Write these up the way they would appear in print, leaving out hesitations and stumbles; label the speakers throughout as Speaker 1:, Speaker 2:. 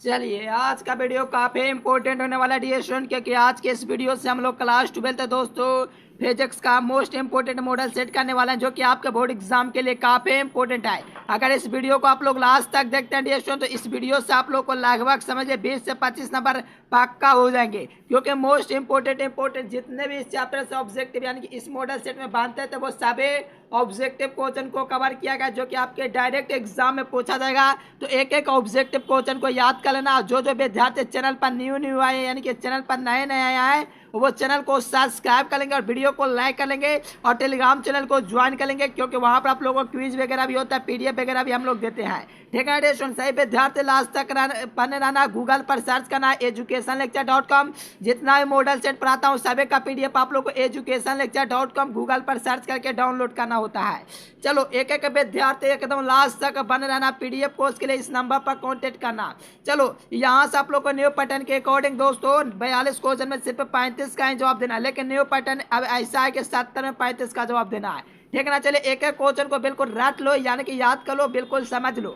Speaker 1: चलिए आज का वीडियो काफ़ी इंपॉर्टेंट होने वाला है डियर स्टूडेंट, क्योंकि आज के इस वीडियो से हम लोग क्लास 12 दोस्तों फिजिक्स का मोस्ट इंपॉर्टेंट मॉडल सेट करने वाले हैं, जो कि आपके बोर्ड एग्जाम के लिए काफ़ी इंपॉर्टेंट है। अगर इस वीडियो को आप लोग लास्ट तक देखते हैं डियर स्टूडेंट, तो इस वीडियो से आप लोग को लगभग समझिए 20 से 25 नंबर पक्का हो जाएंगे, क्योंकि मोस्ट इंपॉर्टेंट जितने भी इस चैप्टर से ऑब्जेक्टिव यानी कि इस मॉडल सेट में बांधते हैं, तो वो सभी ऑब्जेक्टिव क्वेश्चन को कवर किया गया, जो कि आपके डायरेक्ट एग्जाम में पूछा जाएगा। तो एक एक ऑब्जेक्टिव क्वेश्चन को याद कर लेना। जो विद्यार्थी चैनल पर न्यू आए यानी कि चैनल पर नए आया है, वो चैनल को सब्सक्राइब कर लेंगे और वीडियो को लाइक कर लेंगे और टेलीग्राम चैनल को ज्वाइन कर लेंगे, क्योंकि वहां पर आप लोगों को क्विज वगैरह भी होता है, पीडीएफ वगैरह भी हम लोग देते हैं। ठीक है सही विद्यार्थी लास्ट तक पढ़ने रहना। गूगल पर सर्च करना educationlecture.com। जितना भी मॉडल सेट पढ़ाता हूँ सभी का पीडीएफ आप लोग को educationlecture.com गूगल पर सर्च करके डाउनलोड करना होता है। चलो एक एक विद्यार्थी एकदम लास्ट तक बने रहना। पीडीएफ कोर्स के लिए इस नंबर पर कॉन्टेक्ट करना। चलो यहाँ से आप लोग को न्यू पैटर्न के अकॉर्डिंग दोस्तों 42 क्वेश्चन में सिर्फ 35 का ही जवाब देना है, लेकिन न्यू पैटर्न अब ऐसा है कि 70 में 35 का जवाब देना है। ठीक है ना। चलिए एक एक क्वेश्चन को बिल्कुल रट लो यानी कि याद कर लो, बिल्कुल समझ लो।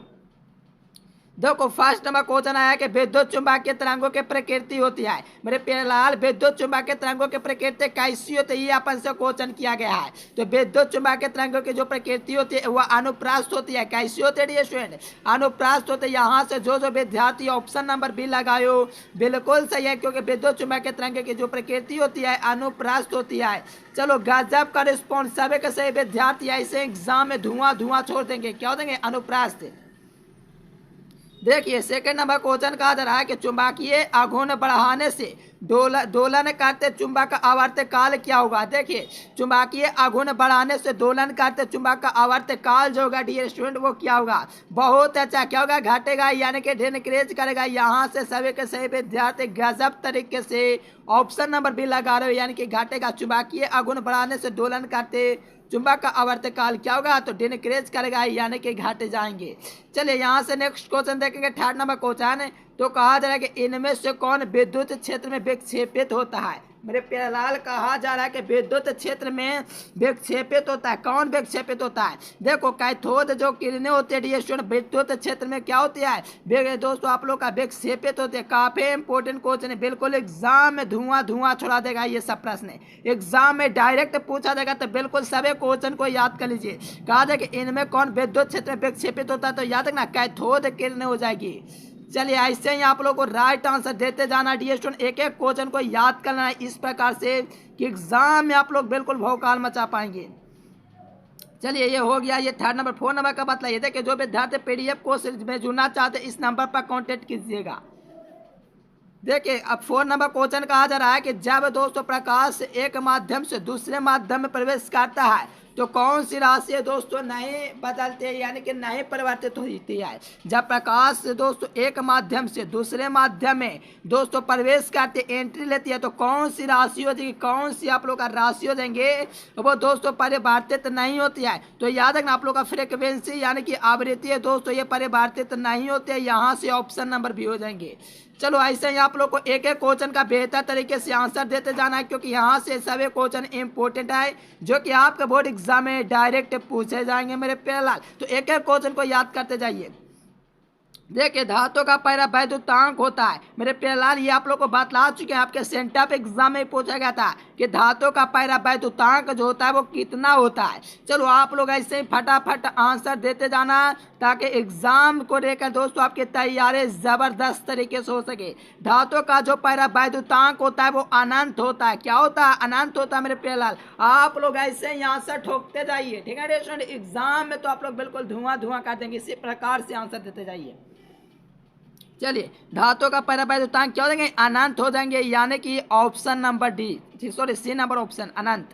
Speaker 1: देखो फर्स्ट नंबर क्वेश्चन आया कि विद्युत चुंबकीय तरंगों की प्रकृति होती है। मेरे प्यारे लाल, विद्युत चुंबकीय तरंगों की प्रकृति कैसी होती है, ये अपन से क्वेश्चन किया गया है। तो विद्युत चुंबकीय तरंगों की जो प्रकृति होती है वह अनुप्रास्त होती है। कैसी होती है स्टूडेंट? अनुप्रास्त होती है। यहाँ से जो विद्यार्थी ऑप्शन नंबर बी लगायो बिल्कुल सही है, क्योंकि विद्युत चुंबकीय तरंग की जो प्रकृति होती है अनुप्रास्त होती है। चलो गजब का रिस्पॉन्स सभी के सही विद्यार्थी ऐसे एग्जाम में धुआं छोड़ देंगे। क्या हो देंगे? अनुप्रास्त। देखिए सेकंड नंबर क्वेश्चन कहा जा रहा है कि चुंबकीय आघूर्ण बढ़ाने से दोलन करते चुंबक का आवर्त काल क्या होगा। देखिए चुंबकीय आघूर्ण बढ़ाने से दोलन करते चुंबक का आवर्त काल जो होगा डियर स्टूडेंट वो क्या होगा? बहुत अच्छा। क्या होगा? घटेगा यानी कि डिक्रीज करेगा। यहाँ से सभी के सही विद्यार्थी गजब तरीके से ऑप्शन नंबर बी लगा रहे हो, यानी कि घटेगा। चुंबकीय आघूर्ण बढ़ाने से दोलन करते चुंबक का आवर्तकाल क्या होगा? तो डिक्रीज करेगा यानी कि घट जाएंगे। चलिए यहाँ से नेक्स्ट क्वेश्चन देखेंगे। थर्ड नंबर क्वेश्चन है तो कहा जा रहा है कि इनमें से कौन विद्युत क्षेत्र में विक्षेपित होता है। मेरे प्यारे लाल कहा जा रहा है कि विद्युत क्षेत्र में विक्षेपित होता है। कौन विक्षेपित होता है? देखो कैथोड जो किरणें होती है डियर स्टूडेंट विद्युत क्षेत्र में क्या होती है दोस्तों आप लोग का विक्षेपित होते हैं। काफी इंपोर्टेंट क्वेश्चन है, बिल्कुल एग्जाम में धुआं छोड़ा देगा ये सब प्रश्न। एग्जाम में डायरेक्ट पूछा जाएगा, तो बिल्कुल सभी क्वेश्चन को याद कर लीजिए। कहा जाए कि इनमें कौन विद्युत क्षेत्र में विक्षेपित होता है, तो याद रखना कैथोड किरणें हो जाएगी। चलिए ऐसे ही आप लोग को राइट आंसर देते जाना डियर स्टूडेंट। एक एक क्वेश्चन को याद करना है इस प्रकार से कि एग्जाम में आप लोग बिल्कुल भौकाल मचा पाएंगे। चलिए ये हो गया ये थर्ड नंबर। फोर नंबर का बताइए। देखिए जो विद्यार्थी पीडीएफ कोर्स में जुड़ना चाहते इस नंबर पर कांटेक्ट कीजिएगा। देखिए अब 4 नंबर क्वेश्चन कहा जा रहा है कि जब दोस्तों प्रकाश एक माध्यम से दूसरे माध्यम में प्रवेश करता है तो कौन सी राशि है दोस्तों नहीं बदलती है यानी कि नहीं परिवर्तित होती है। जब प्रकाश दोस्तों एक माध्यम से दूसरे माध्यम में दोस्तों प्रवेश करते एंट्री लेती है, तो कौन सी राशि हो जाएगी? कौन सी आप लोग का राशि हो जाएंगे वो दोस्तों परिवर्तित नहीं होती है। तो याद रखना आप लोग का फ्रिक्वेंसी यानी कि आवृत्ति है दोस्तों, ये परिवर्तित नहीं होती है। यहाँ से ऑप्शन नंबर भी हो जाएंगे। चलो ऐसे ही आप लोग को एक एक क्वेश्चन का बेहतर तरीके से आंसर देते जाना है, क्योंकि यहाँ से सभी क्वेश्चन इंपॉर्टेंट है जो कि आपके बोर्ड एग्जाम में डायरेक्ट पूछे जाएंगे मेरे प्यारे लाल। तो एक एक क्वेश्चन को याद करते जाइए। देखिए धातु का पहला वैद्युतांक होता है। मेरे प्यारे लाल ये आप लोग को बतला चुके हैं, आपके सेंटर एग्जाम में पूछा गया था कि धातु का पहला वैद्युतांक जो होता है वो कितना होता है। चलो आप लोग ऐसे ही फटाफट आंसर देते जाना, ताकि एग्जाम को लेकर दोस्तों आपकी तैयारी जबरदस्त तरीके से हो सके। धातु का जो पहला वैद्युतांक होता है वो अनंत होता है। क्या होता है? अनंत होता है मेरे प्यारे लाल। आप लोग ऐसे ही आंसर ठोकते जाइए। ठीक है स्टूडेंट, एग्जाम में तो आप लोग बिल्कुल धुआं कर देंगे। इसी प्रकार से आंसर देते जाइए। चलिए धातु का पहला वैद्युतांक क्या हो जाएंगे? अनंत हो जाएंगे, यानी कि option number D sorry C number option अनंत।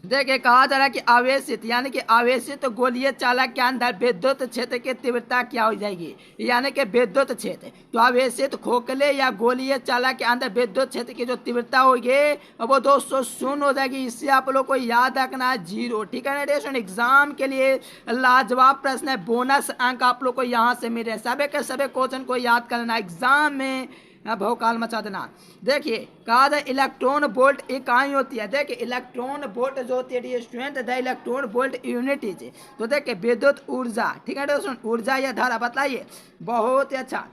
Speaker 1: देखिए कहा जा रहा है कि आवेशित यानी कि आवेशित गोलीय चालक के अंदर विद्युत क्षेत्र की तीव्रता क्या हो जाएगी, यानी कि विद्युत क्षेत्र। तो आवेशित खोखले या गोलीय चालक के अंदर विद्युत क्षेत्र की जो तीव्रता होगी वो 200 हो जाएगी। इससे आप लोग को याद रखना है 0। ठीक है ना। एग्जाम के लिए लाजवाब प्रश्न है, बोनस अंक आप लोग को यहाँ से मिले। सभी के सभी क्वेश्चन को याद करना एग्जाम में भौकाल मचा देना। देखिए कहा जाए इलेक्ट्रॉन वोल्ट इकाई होती है। देखिए इलेक्ट्रॉन वोल्ट जो होती है student the electron volt unit is. तो देखिए विद्युत ऊर्जा। ठीक है दोस्तों, ऊर्जा या धारा बताइए। बहुत ही अच्छा।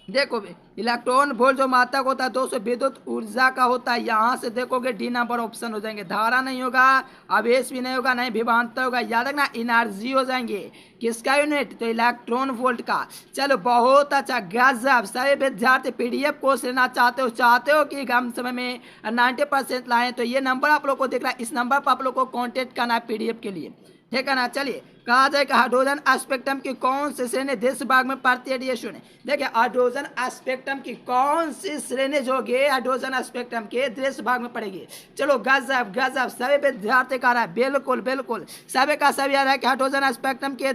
Speaker 1: देखो भी इलेक्ट्रॉन वोल्ट जो मात्रक होता है दोस्तों विद्युत ऊर्जा का होता है। यहाँ से देखोगे डी नंबर ऑप्शन हो जाएंगे। धारा नहीं होगा, आवेश भी नहीं होगा, नहीं विभवांतर होगा, याद रखना एनर्जी हो जाएंगे। किसका यूनिट? तो इलेक्ट्रॉन वोल्ट का। चलो बहुत अच्छा, गजब। सभी विद्यार्थी पीडीएफ कोर्स लेना चाहते हो कि कम समय में 90% लाएं, तो ये नंबर आप लोग को दिख रहा है, इस नंबर पर आप लोग को कॉन्टेक्ट करना है पीडीएफ के लिए, ठीक है ना। चलिए कहा जाए कि हाइड्रोजन स्पेक्ट्रम की कौन सी श्रेणी देश भाग में पड़ती है? ये सुने, देखिए हाइड्रोजन स्पेक्ट्रम की कौन सी श्रेणी जो होगी हाइड्रोजन स्पेक्ट्रम के देश भाग में पड़ेगी। चलो गजब गजब, सभी विद्यार्थी कह रहा है बिल्कुल बिल्कुल, सभी का सभी आ रहा है कि हाइड्रोजन स्पेक्ट्रम के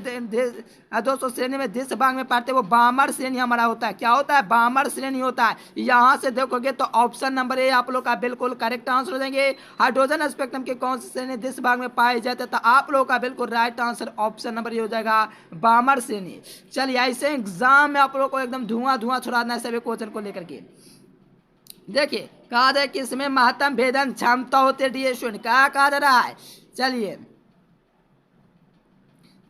Speaker 1: दोस्तों श्रेणी में देश भाग में पड़ते वो बामर श्रेणी हमारा होता है। क्या होता है? बामर श्रेणी होता है। यहाँ से देखोगे तो ऑप्शन नंबर ए आप लोग का बिल्कुल करेक्ट आंसर हो जाएंगे। हाइड्रोजन स्पेक्ट्रम के कौन सी श्रेणी देश भाग में पाए जाते हैं, तो आप लोग का बिल्कुल राइट आंसर ऑप्शन नंबर ये हो जाएगा, बामर श्रेणी। चलिए ऐसे एग्जाम में आप लोग को एकदम धुआं धुआं छुड़ाना है सभी क्वेश्चन को लेकर के। देखिए कहा जाए कि इसमें महत्तम भेदन क्षमता होती है डीएसओ, क्या कहा जा रहा है?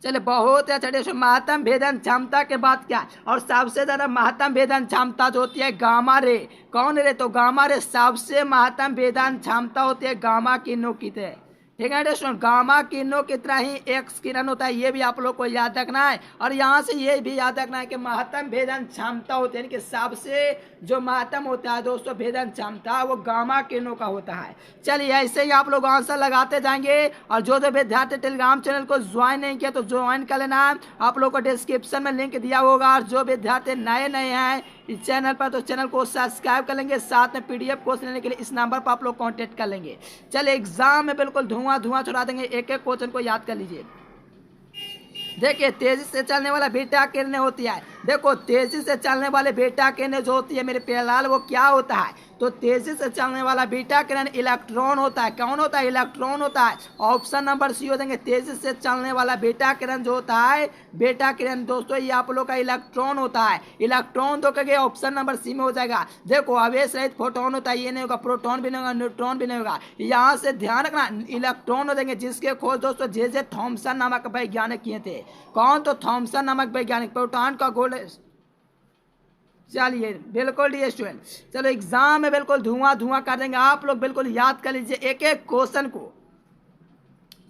Speaker 1: चलिए बहुत अच्छा डीएसओ, महत्तम भेदन क्षमता के बाद क्या? और सबसे ज्यादा महत्तम भेदन क्षमता जो होती है गामा रे। कौन रे? तो गामा रे सबसे महत्तम भेदन क्षमता होती है गामा किरणों की, ठीक है दोस्तों। गामा किरणों की तरह ही एक्स किरण होता है, ये भी आप लोग को याद रखना है। और यहाँ से ये भी याद रखना है कि महत्तम भेदन क्षमता होती है, यानी कि सबसे जो महत्तम होता है दोस्तों भेदन क्षमता वो गामा किरणों का होता है। चलिए ऐसे ही आप लोग आंसर लगाते जाएंगे। और जो विद्यार्थी टेलीग्राम चैनल को ज्वाइन नहीं किया तो ज्वाइन कर लेना, आप लोग को डिस्क्रिप्शन में लिंक दिया होगा। और जो विद्यार्थी नए हैं इस चैनल पर तो चैनल को सब्सक्राइब कर लेंगे, साथ में पीडीएफ कोर्स लेने के लिए इस नंबर पर आप लोग कांटेक्ट कर लेंगे। चलिए एग्जाम में बिल्कुल धुआं छुड़ा देंगे, एक एक क्वेश्चन को याद कर लीजिए। देखिए तेजी से चलने वाला बीटा किरणें होती है। देखो तेजी से चलने वाले बीटा किरणें जो होती है मेरे प्यारेलाल वो क्या होता है? तो तेजी से चलने वाला बीटा किरण इलेक्ट्रॉन होता है। कौन होता है? इलेक्ट्रॉन होता है। ऑप्शन नंबर सी हो देंगे। तेजी से चलने वाला बीटा किरण जो होता है बीटा किरण दोस्तों ये आप लोग का इलेक्ट्रॉन होता है। इलेक्ट्रॉन तो कहेंगे ऑप्शन नंबर सी में हो जाएगा। देखो आवेश रहित फोटोन होता है, ये नहीं होगा, प्रोटॉन भी नहीं होगा, न्यूट्रॉन भी नहीं होगा। यहाँ से ध्यान रखना इलेक्ट्रॉन हो देंगे, जिसके खोज दोस्तों जे थॉमसन नामक वैज्ञानिक किए थे। कौन? तो थॉमसन नामक वैज्ञानिक। प्रोटॉन का गोल्ड। चलिए बिल्कुल डी स्टूडेंट, चलो एग्जाम में बिल्कुल धुआं कर देंगे, आप लोग बिल्कुल याद कर लीजिए एक एक क्वेश्चन को।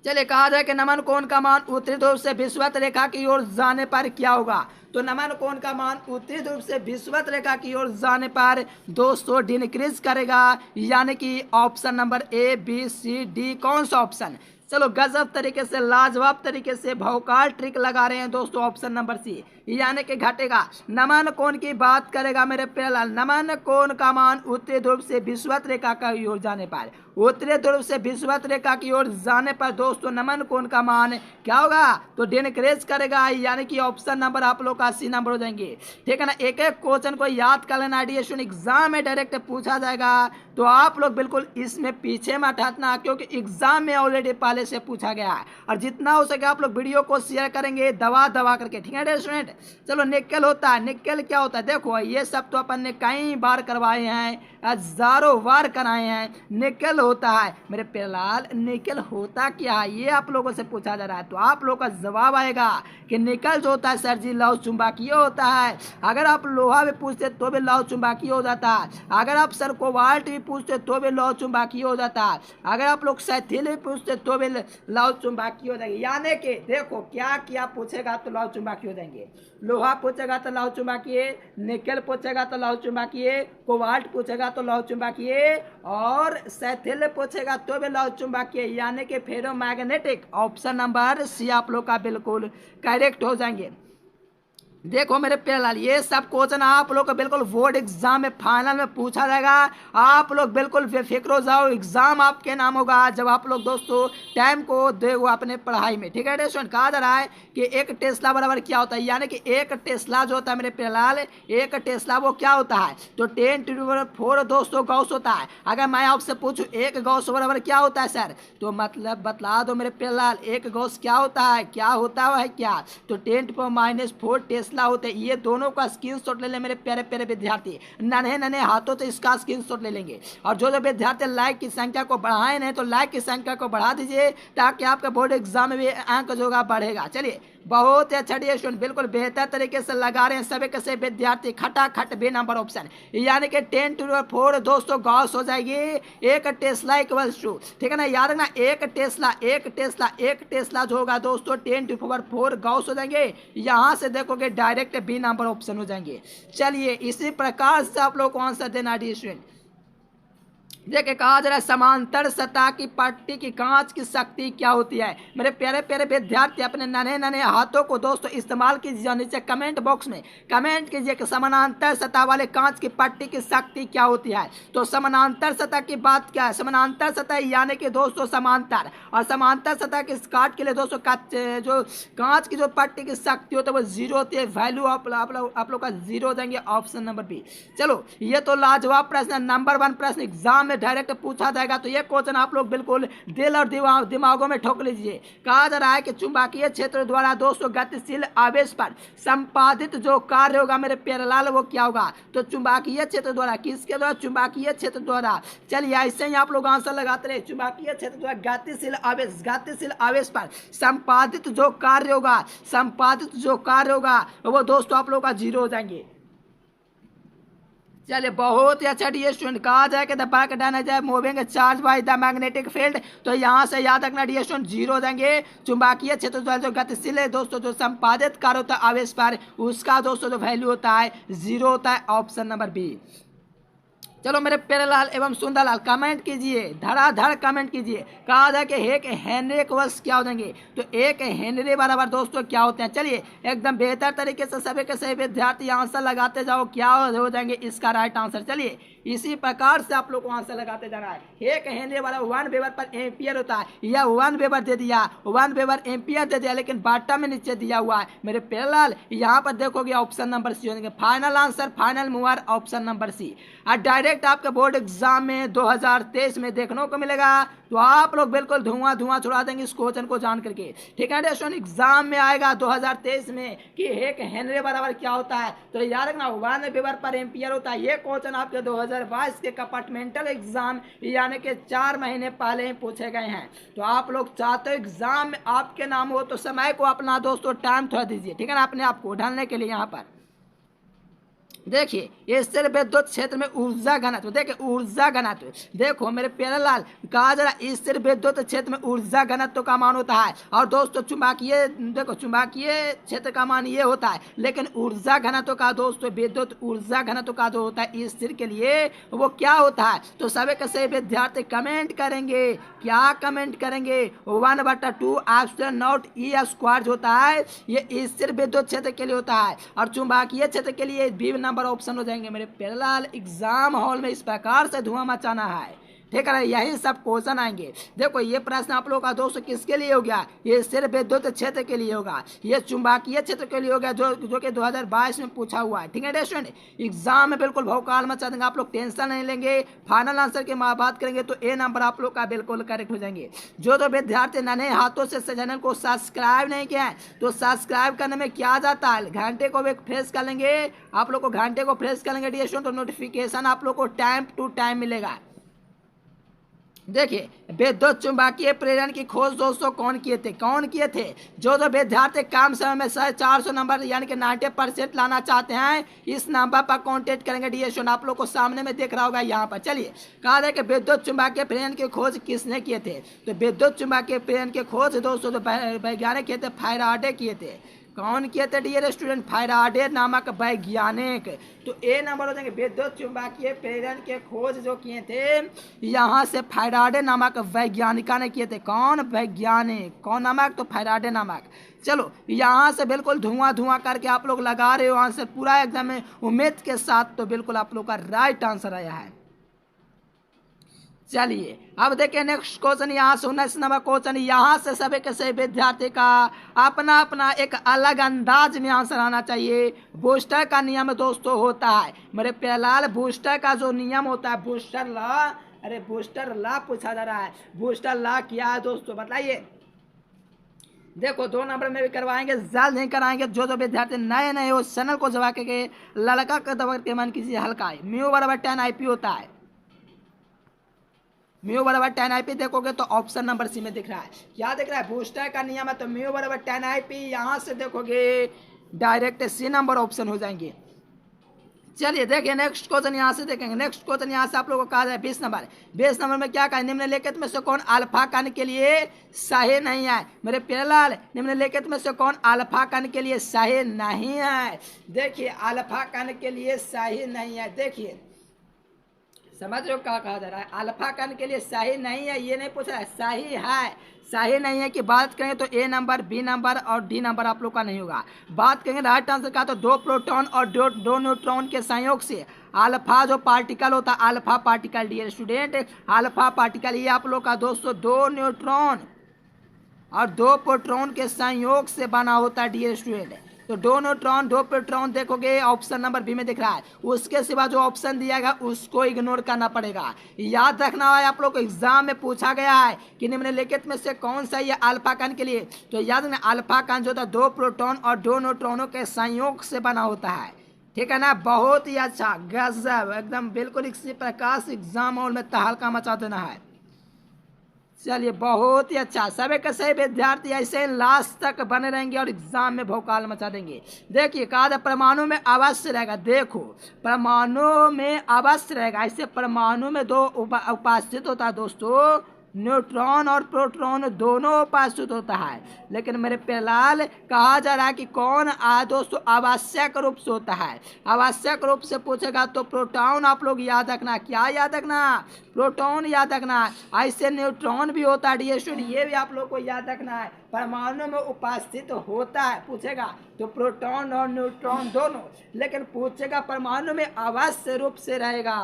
Speaker 1: चलिए कहा जाए कि नमन कोण का मान उत्तरी ध्रुव से विषुवत रेखा की ओर जाने पर क्या होगा? तो नमन कोण का मान उत्तरी ध्रुव से विषुवत रेखा की ओर जाने पर दोस्तों डिक्रीज करेगा, यानी कि option number A B C D. कौन सा ऑप्शन? चलो गजब तरीके से लाजवाब तरीके से भौकाल ट्रिक लगा रहे हैं दोस्तों, ऑप्शन नंबर सी यानी कि घटेगा। नमन कोण की बात करेगा मेरे प्यारेलाल, नमन कोण का मान उत्तरी ध्रुव से विषुवत रेखा की ओर जाने पर, उत्तरी ध्रुव से विषुवत रेखा की ओर जाने पर दोस्तों नमन कोण का मान क्या होगा? तो डिक्रीज करेगा, यानी कि ऑप्शन नंबर आप लोग का सी नंबर हो जाएंगे, ठीक है ना। एक एक क्वेश्चन को याद कर लेना, एडिएशन एग्जाम में डायरेक्ट पूछा जाएगा, तो आप लोग बिल्कुल इसमें पीछे मत हटना, क्योंकि एग्जाम में ऑलरेडी पहले से पूछा गया है। और जितना हो सके आप लोग वीडियो को शेयर करेंगे दबा करके, ठीक है स्टूडेंट। चलो निकल होता है, निकल क्या होता है? देखो ये सब तो अपन ने कई बार करवाए हैं, हजारों बार कराए हैं। निकल होता है मेरे प्यारेलाल, निकल होता क्या है ये आप लोगों से पूछा जा रहा है, तो आप लोगों का जवाब आएगा कि निकल जो होता है सर जी लौह चुंबकीय होता है। अगर आप लोहा भी पूछते तो भी लौह चुंबकीय हो जाता है, अगर आप सर कोबाल्ट भी पूछते तो भी लौह चुंबकीय हो जाता है, अगर आप लोग सैथिल भी पूछते तो भी लौह चुंबकीय हो जाएंगे। यानी कि देखो क्या क्या पूछेगा तो लौह चुंबकीय हो जाएंगे। लोहा पूछेगा तो लौह चुंबकीय, निकल पूछेगा तो लौह चुंबकीय, कोबाल्ट पूछेगा तो लौह चुंबकीय, और सैथिल पूछेगा तो भी लौह चुंबकीय, यानी कि फेरोमैग्नेटिक। ऑप्शन नंबर सी आप लोग का बिल्कुल करेक्ट हो जाएंगे। देखो मेरे प्यारेलाल ये सब क्वेश्चन आप लोग को बिल्कुल बोर्ड एग्जाम में फाइनल में पूछा जाएगा, आप लोग बिल्कुल बेफिक्र हो जाओ, एग्जाम आपके नाम होगा जब आप लोग दोस्तों टाइम को दो अपने पढ़ाई में, ठीक है स्टूडेंट। कहा जा रहा है कि एक टेस्ला बराबर क्या होता है, यानी कि एक टेस्ला जो होता है मेरे प्यारेलाल, एक टेस्ला वो क्या होता है? तो 10⁴ दोस्तों गॉस होता है। अगर मैं आपसे पूछूं एक गॉस बराबर क्या होता है सर, तो मतलब बतला दो मेरे प्यारेलाल, एक गॉस क्या होता है? क्या होता है क्या? तो 10⁻⁴ टेस्ला होते हैं। ये दोनों का स्क्रीनशॉट ले ले मेरे प्यारे प्यारे विद्यार्थी, नन्हे हाथों से इसका स्क्रीनशॉट ले लेंगे। और जो विद्यार्थी लाइक की संख्या को बढ़ाए नहीं तो लाइक की संख्या को बढ़ा दीजिए, ताकि आपका बोर्ड एग्जाम में भी अंक जो होगा बढ़ेगा। चलिए बहुत ही अच्छा डियर स्टूडेंट, बिल्कुल बेहतर तरीके से लगा रहे हैं सभी के सभी विद्यार्थी। खटाखट बी नंबर ऑप्शन, यानी कि 10 टू 4 दोस्तों गॉस हो जाएगी। एक टेस्ला इक्वल्स टू, ठीक है ना, याद रखना, एक टेस्ला जो होगा दोस्तों 10 टू 4 गॉस हो जाएंगे। यहाँ से देखोगे डायरेक्ट बी नंबर ऑप्शन हो जाएंगे। चलिए इसी प्रकार से आप लोग को आंसर देना डियर स्टूडेंट। देखिए कहा जा रहा है समांतर सतह की पट्टी की कांच की शक्ति क्या होती है। मेरे प्यारे प्यारे विद्यार्थी अपने नन्हे नन्हे हाथों को दोस्तों इस्तेमाल कीजिए, नीचे कमेंट बॉक्स में कमेंट कीजिए कि समानांतर सतह वाले कांच की पट्टी की शक्ति क्या होती है। तो समानांतर सतह की बात क्या है, समानांतर सतह यानी कि दोस्तों समांतर, और समांतर सतह के काट के लिए दोस्तों जो कांच की जो पट्टी की शक्ति होती है वो जीरो होती है। वैल्यू आप लोग का जीरो देंगे, ऑप्शन नंबर बी। चलो ये तो लाजवाब प्रश्न है, नंबर 1 प्रश्न एग्जाम में डायरेक्ट पूछा जाएगा। तो ये क्वेश्चन आप लोग बिल्कुल दिल और दिमागों में ठोक लीजिए। कहा जा रहा है कि चुंबकीय क्षेत्र द्वारा दोस्तों गतिशील आवेश पर संपादित जो कार्य होगा मेरे प्यारे लाल वो क्या होगा। तो चुंबकीय क्षेत्र द्वारा, किसके द्वारा, चुंबकीय क्षेत्र द्वारा। चलिए ऐसे ही आप लोग आंसर लगाते रहे। चुंबकीय क्षेत्र द्वारा गतिशील आवेश पर संपादित जो कार्य होगा वो दोस्तों आप लोग का जीरो हो जाएंगे। चलिए बहुत ही अच्छा डियर स्टूडेंट, कहा जाए कि the work done as a moving charge by the magnetic field. तो यहाँ से याद रखना डियर स्टूडेंट जीरो देंगे। चुंबकीय क्षेत्र द्वारा जो गतिशील है दोस्तों, जो संपादित कार्य होता है आवेश पर, उसका दोस्तों जो वैल्यू होता है जीरो होता है, ऑप्शन नंबर बी। चलो मेरे प्यारे लाल एवं सुंदर लाल कमेंट कीजिए, धड़ाधड़ कमेंट कीजिए। कहा जाए कि एक हेनरी इक्वल्स क्या हो जाएंगे। तो एक हेनरी बराबर दोस्तों क्या होते हैं। चलिए एकदम बेहतर तरीके से सभी के सभी विद्यार्थी आंसर लगाते जाओ, क्या हो जाएंगे इसका राइट आंसर। चलिए इसी प्रकार से आप लोग को आंसर लगाते जाना है। एक हेनरी वाला 1 वेबर पर एम्पियर होता है, या 1 वेबर दे दिया, 1 वेबर एम्पियर दे दिया, लेकिन बाटा में नीचे दिया हुआ है मेरे प्यारे लाल। यहाँ पर देखोगे ऑप्शन नंबर सी होंगे। Final answer, final mover option number C. और डायरेक्ट आपके बोर्ड एग्जाम में 2023 में देखने को मिलेगा। तो आप लोग बिल्कुल धुआं छुड़ा देंगे इस क्वेश्चन को जान करके, ठीक है दोस्तों। एग्जाम में आएगा 2023 में कि एक हेनरी बराबर क्या होता है। तो याद रखना 1 वेबर पर एम्पियर होता है। ये क्वेश्चन आपके 2022 के कंपार्टमेंटल एग्जाम यानी कि 4 महीने पहले ही पूछे गए हैं। तो आप लोग चाहते हो एग्जाम में आपके नाम हो तो समय को अपना दोस्तों टाइम थोड़ा दीजिए, ठीक है ना, अपने आप को ढालने के लिए। यहाँ पर देखिए स्थिर विद्युत क्षेत्र में ऊर्जा घनत्व, देखिए ऊर्जा घनत्व देखो मेरे प्यारे लाल, कहा जरा स्थिर विद्युत क्षेत्र में ऊर्जा घनत्व का मान होता है। और दोस्तों चुंबकीय, देखो चुंबकीय क्षेत्र का मान ये होता है, लेकिन ऊर्जा घनत्व का दोस्तों, विद्युत ऊर्जा घनत्व का जो होता है स्थिर के लिए वो क्या होता है। तो सभी के सभी विद्यार्थी कमेंट करेंगे, क्या कमेंट करेंगे, 1/2 एप्सिलॉन नॉट ई स्क्वायर होता है, ये स्थिर विद्युत क्षेत्र के लिए होता है। और चुंबकीय क्षेत्र के लिए बी नंबर ऑप्शन हो जाएंगे मेरे प्यारे लाल। एग्जाम हॉल में इस प्रकार से धुआं मचाना है, ठीक है, यही सब क्वेश्चन आएंगे। देखो ये प्रश्न आप लोगों का दोस्तों किसके लिए हो गया, ये सिर्फ विद्युत क्षेत्र के लिए होगा, ये चुंबकीय क्षेत्र के लिए हो गया, जो कि 2022 में पूछा हुआ है, ठीक है स्टूडेंट। एग्जाम में बिल्कुल भौकाल मचा देंगे, आप लोग टेंशन नहीं लेंगे। फाइनल आंसर की बात करेंगे तो ए नंबर आप लोग का बिल्कुल करेक्ट हो जाएंगे। जो विद्यार्थी नए हाथों से चैनल को सब्सक्राइब नहीं किया है तो सब्सक्राइब करने में क्या जाता है, घंटे को भी फ्रेश कर लेंगे, आप लोग को घंटे को फ्रेश कर लेंगे डियर स्टूडेंट, तो नोटिफिकेशन आप लोग को टाइम टू टाइम मिलेगा। देखिए विद्युत चुंबकीय प्रेरण की खोज दोस्तों कौन किए थे, जो विद्यार्थी कम समय में 400 नंबर यानी कि 90% लाना चाहते हैं, इस नंबर पर कांटेक्ट करेंगे डियर स्टूडेंट। आप लोग को सामने में दिख रहा होगा यहाँ पर। चलिए कहा जाए कि विद्युत चुंबकीय प्रेरण की खोज किसने किए थे। तो विद्युत चुंबकीय प्रेरण की खोज दोस्तों जो वैज्ञानिक किए थे, फैराडे किए थे। कौन किए थे डियर स्टूडेंट, फैराडे नामक वैज्ञानिक। तो ए नंबर हो जाएंगे। विद्युत चुंबकीय प्रेरण के खोज जो किए थे यहाँ से फैराडे नामक वैज्ञानिका ने किए थे। कौन वैज्ञानिक, कौन नामक, तो फैराडे नामक। चलो यहाँ से बिल्कुल धुआं करके आप लोग लगा रहे हो आंसर पूरा एकदम में उम्मीद के साथ, तो बिल्कुल आप लोग का राइट आंसर आया है। चलिए अब देखिए नेक्स्ट क्वेश्चन, यहाँ से 19 नंबर क्वेश्चन। यहाँ से सभी के सभी विद्यार्थी का अपना अपना एक अलग अंदाज में आंसर आना चाहिए। बूस्टर का नियम दोस्तों होता है मेरे प्यारे, बूस्टर का जो नियम होता है, बूस्टर लॉ, अरे बूस्टर लॉ पूछा जा रहा है, बूस्टर लॉ क्या है दोस्तों बताइए। देखो 2 नंबर में भी करवाएंगे, जल्द नहीं कराएंगे। जो विद्यार्थी नए हो चैनल को दबा के लड़का का दबा के मन कीजिए हल्का है। म्यू बराबर 10 IP होता है। म्यू बराबर 10 IP देखोगे तो ऑप्शन नंबर सी में दिख रहा है। क्या दिख रहा है? बूस्टर का नियम है तो म्यू बराबर 10 IP, यहाँ से देखोगे डायरेक्ट सी नंबर ऑप्शन हो जाएंगे। चलिए देखिए नेक्स्ट क्वेश्चन यहाँ से देखेंगे। नेक्स्ट क्वेश्चन यहाँ से आप लोगों को कहा जाए 20 नंबर। 20 नंबर में क्या कहा? निम्नलिखित में से कौन अल्फा कण के लिए सही नहीं है? मेरे प्यारेलाल, निम्नलिखित में से कौन अल्फा कण के लिए सही नहीं है? देखिए अल्फा कण के लिए सही नहीं है। देखिए समझ रहे हो क्या कहा जा रहा है? अल्फा कण के लिए सही नहीं है ये नहीं पूछ रहा है, सही है। सही नहीं है कि बात करें तो ए नंबर, बी नंबर और डी नंबर आप लोग का नहीं होगा। बात करेंगे राइट आंसर का तो 2 प्रोटॉन और दो न्यूट्रॉन के संयोग से अल्फा जो पार्टिकल होता है, alpha particle dear student, alpha particle ये आप लोग का दोस्तों 2 न्यूट्रॉन और 2 प्रोटॉन के संयोग से बना होता है डियर स्टूडेंट। तो 2 न्यूट्रॉन 2 प्रोटॉन देखोगे ऑप्शन नंबर बी में दिख रहा है। उसके सिवा जो ऑप्शन दिया गया उसको इग्नोर करना पड़ेगा। याद रखना है आप लोग को एग्जाम में पूछा गया है कि निम्नलिखित में से कौन सा ये अल्फा कण के लिए, तो याद रखना अल्फा कण जो था 2 प्रोटॉन और 2 न्यूट्रॉनों के संयोग से बना होता है। ठीक है ना? बहुत ही अच्छा, गजब, एकदम बिल्कुल इसी प्रकार से एग्जाम हॉल में तहलका मचा देना है। चलिए बहुत ही अच्छा, सभी के सही विद्यार्थी ऐसे लास्ट तक बने रहेंगे और एग्जाम में भौकाल मचा देंगे। देखिए कहा था परमाणु में अवश्य रहेगा। देखो परमाणु में अवश्य रहेगा, ऐसे परमाणु में 2 उपस्थित होता है दोस्तों, न्यूट्रॉन और प्रोटॉन दोनों उपस्थित होता है। लेकिन मेरे प्यारेलाल कहा जा रहा है कि कौन दोस्तों आवश्यक रूप से होता है। आवश्यक रूप से पूछेगा तो प्रोटॉन आप लोग याद रखना। क्या याद रखना? प्रोटॉन याद रखना। ऐसे न्यूट्रॉन भी होता है डियर स्टूडेंट, ये भी आप लोग को याद रखना है। परमाणु में उपस्थित होता है पूछेगा तो प्रोटॉन और न्यूट्रॉन दोनों, लेकिन पूछेगा परमाणु में अवश्य रूप से रहेगा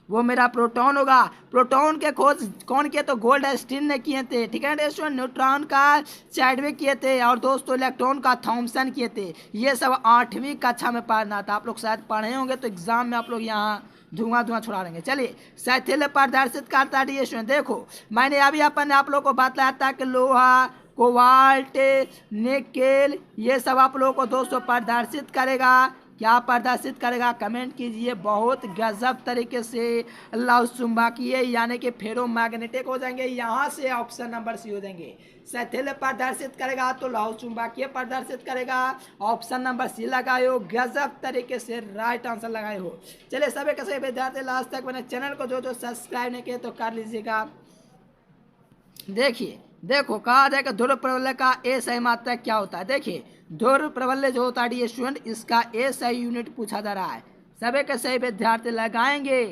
Speaker 1: वो मेरा प्रोटॉन होगा। प्रोटॉन के खोज कौन किए? तो गोल्डस्टीन ने किए थे। ठीक है दोस्तों, न्यूट्रॉन का चैडविक किए थे और दोस्तों इलेक्ट्रॉन का थॉमसन किए थे। ये सब 8वीं कक्षा में पढ़ना था, आप लोग शायद पढ़े होंगे तो एग्जाम में आप लोग यहाँ धुआं छुड़ा लेंगे। चलिए सैथिल प्रदर्शित करता है डियर स्टूडेंट। देखो मैंने अभी आप लोग को बताया था कि लोहा, कोबाल्ट, निकेल ये सब आप लोगों को दोस्तों प्रदर्शित करेगा। क्या प्रदर्शित करेगा? कमेंट कीजिए। बहुत गजब तरीके से लौह चुंबकीय यानी कि फेरोमैग्नेटिक हो जाएंगे। यहाँ से ऑप्शन नंबर सी हो जाएंगे। सैथिल प्रदर्शित करेगा तो लौह चुंबकीय प्रदर्शित करेगा। ऑप्शन नंबर सी लगाए हो, गजब तरीके से राइट आंसर लगाए हो। चलिए सभी के सभी विद्यार्थी लास्ट तक बने। चैनल को जो सब्सक्राइब नहीं किए तो कर लीजिएगा। देखिए देखो कहा जाएगा ध्रुव प्रबल्य का ए सही मात्रा क्या होता है? देखिए ध्रुव प्रबल्य जो होता है स्टूडेंट, इसका ए सही यूनिट पूछा जा रहा है। सभी के सही विद्यार्थी लगाएंगे,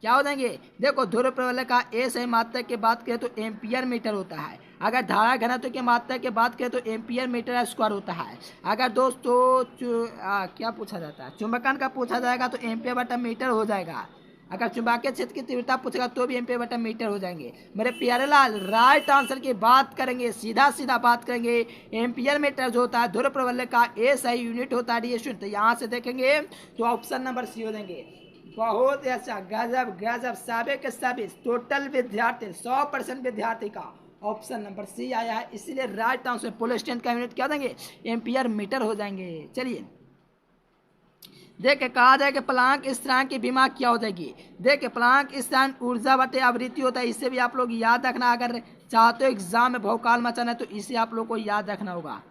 Speaker 1: क्या हो जाएंगे? देखो ध्रुव प्रबल्य का ए सही मात्रा की बात करें तो एम्पियर मीटर होता है। अगर धारा घनत्व की मात्रा की बात करें तो एम्पियर मीटर स्क्वायर होता है। अगर दोस्तों क्या पूछा जाता है? चुंबकन का पूछा जाएगा तो एम्पियर बटा मीटर हो जाएगा। अगर चुंबकीय क्षेत्र की तीव्रता पूछेगा तो भी एम्पियर बटा मीटर हो जाएंगे। मेरे प्यारे लाल राइट आंसर की बात करेंगे, सीधा बात करेंगे। एम्पियर मीटर जो होता है ध्रुव प्रबल्य का ए सही यूनिट होता है डियर स्टूडेंट। तो यहाँ से देखेंगे तो ऑप्शन नंबर सी हो देंगे। बहुत अच्छा, गजब गजब, सभी के सभी टोटल विद्यार्थी 100% विद्यार्थी का ऑप्शन नंबर सी आया है, इसीलिए राइट आंसर पोलेस्टेंट का यूनिट क्या देंगे? एम्पियर मीटर हो जाएंगे। चलिए देखिए कहा जाए कि प्लांक स्थिरांक की बीमा क्या हो जाएगी? देखिए प्लांक स्थिरांक ऊर्जा बटे आवृत्ति होता है, इसे भी आप लोग याद रखना। अगर चाहते हो एग्जाम में भौकाल मचाना है तो इसे आप लोग को याद रखना होगा।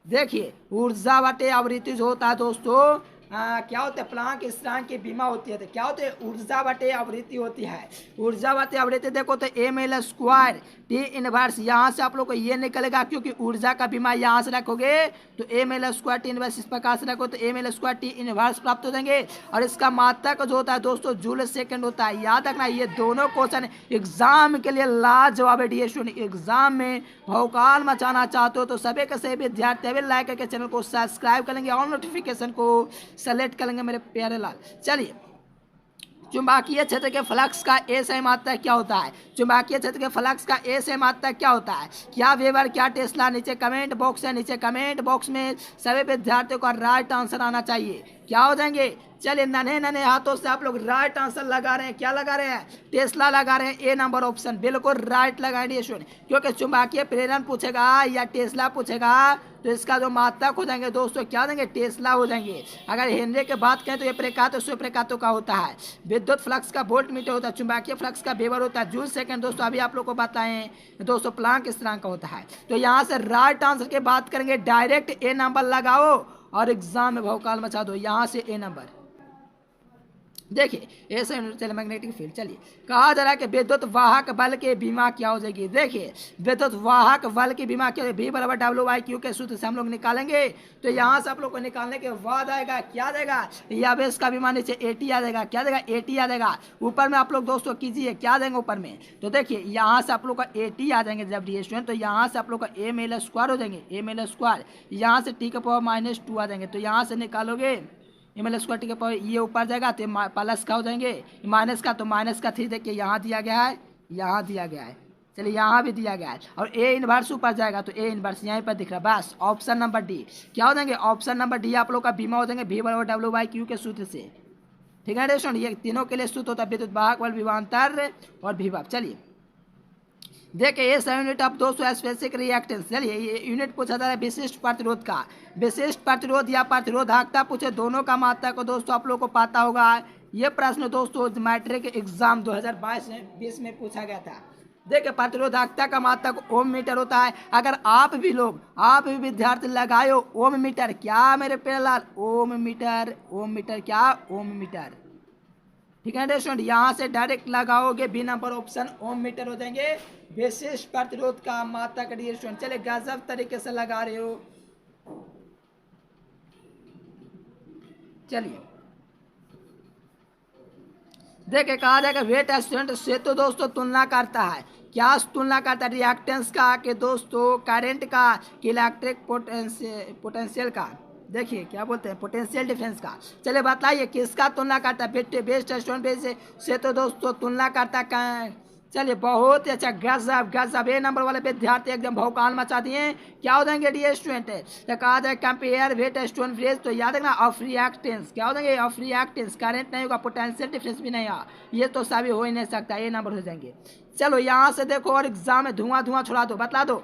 Speaker 1: देखिए ऊर्जा बटे आवृत्ति जो होता है दोस्तों क्या होता है? प्लांक स्थिरांक की बीमा होती है। तो क्या होते हैं? ऊर्जा बटे आवृत्ति होती है। ऊर्जा बटे आवृत्ति देखो तो ml स्क्वायर टी इनवर्स, यहाँ से आप लोग को ये निकलेगा क्योंकि ऊर्जा का बीमा यहाँ से रखोगे तो ml स्क्वायर टी इनवर्स इस प्रकार से रखो तो ml स्क्वायर टी इनवर्स प्राप्त हो जाएंगे। और इसका मात्रक जो होता है दोस्तों जूल सेकंड होता है। याद रखना ये दोनों क्वेश्चन एग्जाम के लिए लाजवाब है डियर स्टूडेंट। एग्जाम में भौकाल मचाना चाहते हो तो सभी के सभी विद्यार्थी अभी लाइक करके चैनल को सब्सक्राइब करेंगे और नोटिफिकेशन को सेलेक्ट करेंगे मेरे प्यारे लाल। चलिए चुंबकीय क्षेत्र के फ्लक्स का ए सही मात्रा क्या होता है? चुंबकीय क्षेत्र के फ्लक्स का ए सही मात्रा क्या होता है? क्या वेबर, क्या टेस्ला? नीचे कमेंट बॉक्स है, नीचे कमेंट बॉक्स में सभी विद्यार्थियों का राइट आंसर आना चाहिए। क्या हो जाएंगे? चलिए नन्हे नन्हे हाथों से आप लोग राइट आंसर लगा रहे हैं, क्या लगा रहे हैं, टेस्ला लगा रहे हैं। ए नंबर ऑप्शन बिल्कुल राइट लगा दिए स्टूडेंट, क्योंकि चुंबकीय प्रेरण पूछेगा या टेस्ला पूछेगा तो इसका जो मात्रक हो जाएंगे दोस्तों क्या हो जाएंगे, टेस्ला हो जाएंगे। अगर हेनरी की बात करें तो ये प्रकाश तो प्रकाशों का होता है। विद्युत फ्लक्स का वोल्ट मीटर होता है, चुंबकीय फ्लक्स का वेबर होता है, जूल सेकंड दोस्तों अभी आप लोग को बताएं दोस्तों प्लांक स्थिरांक का होता है। तो यहाँ से राइट आंसर की बात करेंगे, डायरेक्ट ए नंबर लगाओ और एग्जाम में भौकाल मचा दो। यहाँ से ए नंबर देखिए ऐसे इलेक्ट्रोमैग्नेटिक फील्ड। चलिए कहा जा रहा है कि विद्युत वाहक बल की बीमा क्या हो जाएगी। देखिए विद्युत वाहक बल की बीमा क्या, V बराबर WIQ के सूत्र से हम लोग निकालेंगे। तो यहाँ से आप लोग को निकालने के बाद आएगा क्या देगा, या बेस का बीमा नीचे AT आ जाएगा, क्या देगा AT आ जाएगा। ऊपर में आप लोग दोस्तों कीजिए क्या देंगे ऊपर में, तो देखिए यहाँ से आप लोग का AT आ जाएंगे जब डी स्टूडेंट, तो यहाँ से आप लोग का ml² हो जाएंगे, ml²। यहाँ से T का पावर -2 आ जाएंगे, तो यहाँ से निकालोगे ml² के पावर ये ऊपर जाएगा तो प्लस का हो जाएंगे, माइनस का तो -3 देखिए यहाँ दिया गया है, यहाँ दिया गया है। चलिए यहाँ भी दिया गया है और A इनवर्स ऊपर जाएगा तो A इनवर्स यहीं पर दिख रहा है। बस ऑप्शन नंबर डी क्या हो जाएंगे, ऑप्शन नंबर डी आप लोग का बीमा हो जाएंगे V बराबर WIQ के सूत्र से। ठीक है रेस्टोरेंट, ये तीनों के लिए सूत्र होता है, विद्युत वाहक बल, विभवांतर और विभव। चलिए देखिए ये यूनिट ऑफ दोस्तों स्पेसिफिक रिएक्टेंस। चलिए ये यूनिट पूछा जा रहा है विशिष्ट प्रतिरोध का, विशिष्ट प्रतिरोध या प्रतिरोधकता पूछे, दोनों का मात्रा को दोस्तों आप लोग को पता होगा। ये प्रश्न दोस्तों मैट्रिक एग्जाम 2022 में पूछा गया था। देखिए प्रतिरोधकता का मात्रा को ओम मीटर होता है। अगर आप भी विद्यार्थी लगाए हो ओम मीटर, क्या मेरे प्यारे ओम मीटर, ओम मीटर क्या, ओम मीटर। ठीक है स्टूडेंट, यहाँ से डायरेक्ट लगाओगे बी नंबर ऑप्शन ओम मीटर हो जाएंगे विशिष्ट प्रतिरोध का मात्रा का डी स्टूडेंट। चलिए गजब तरीके से लगा रहे हो। चलिए देखिए कहा जाएगा वेट स्टूडेंट से तो दोस्तों तुलना करता है, क्या तुलना करता है, रिएक्टेंस का कि दोस्तों करंट का कि इलेक्ट्रिक पोटेंशियल का। देखिए क्या बोलते हैं, पोटेंशियल डिफरेंस का। चलिए बताइए किसका तुलना करता है, बेस्ट स्टूडेंट बेस से तो दोस्तों तुलना करता है। चलिए बहुत ही अच्छा, गजब गजब। ए नंबर वाले विद्यार्थी एकदम भौकाल मचा दिए। क्या हो जाएंगे डी स्टूडेंट, तो कहा जाए कंपेयर वेट स्टूडेंट फ्रेज, तो याद रखना ऑफ रिएक्टेंस, क्या हो जाएंगे ऑफ रिएक्टेंस, करंट नहीं होगा, पोटेंशियल डिफरेंस भी नहीं होगा, ये तो सभी हो ही नहीं सकता, ये नंबर हो जाएंगे। चलो यहाँ से देखो और एग्जाम में धुआं छोड़ा दो,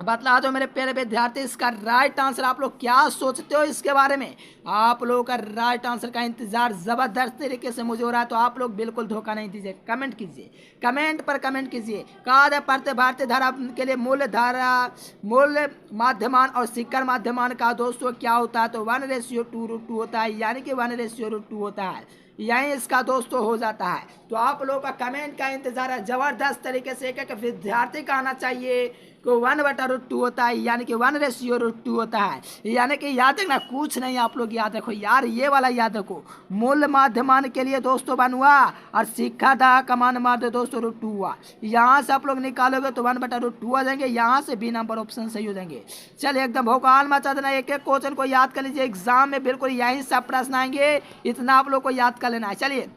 Speaker 1: बतला दो मेरे प्यारे विद्यार्थी इसका राइट आंसर आप लोग क्या सोचते हो इसके बारे में। आप लोगों का राइट आंसर का इंतजार जबरदस्त तरीके से मुझे हो रहा है, तो आप लोग बिल्कुल धोखा नहीं दीजिए, कमेंट कीजिए, कमेंट पर कमेंट कीजिए। कहा जाए पढ़ते भारतीय धारा के लिए मूल्य माध्यमान और शिखर माध्यमान का दोस्तों क्या होता है, तो 1:2 होता है, यानी कि 1:2 होता है, यही इसका दोस्तों हो जाता है। तो आप लोगों का कमेंट का इंतजार है, जबरदस्त तरीके से एक विद्यार्थी का आना चाहिए को 1/2 होता है, यानी कि 1:2 होता है, यानी कि याद रखना कुछ नहीं, आप लोग याद रखो यार, ये वाला याद रखो, मूल माध्यमान के लिए दोस्तों 1 हुआ और शिखा दा का मान माध्य दोस्तों √2 हुआ। यहाँ से आप लोग निकालोगे तो 1/2 आ जाएंगे, यहाँ से बी नंबर ऑप्शन सही हो जाएंगे। चलिए एकदम भौकाल मचा देना, एक एक क्वेश्चन को याद कर लीजिए, एग्जाम में बिल्कुल यही सब प्रश्न आएंगे, इतना आप लोग को याद कर लेना है। चलिए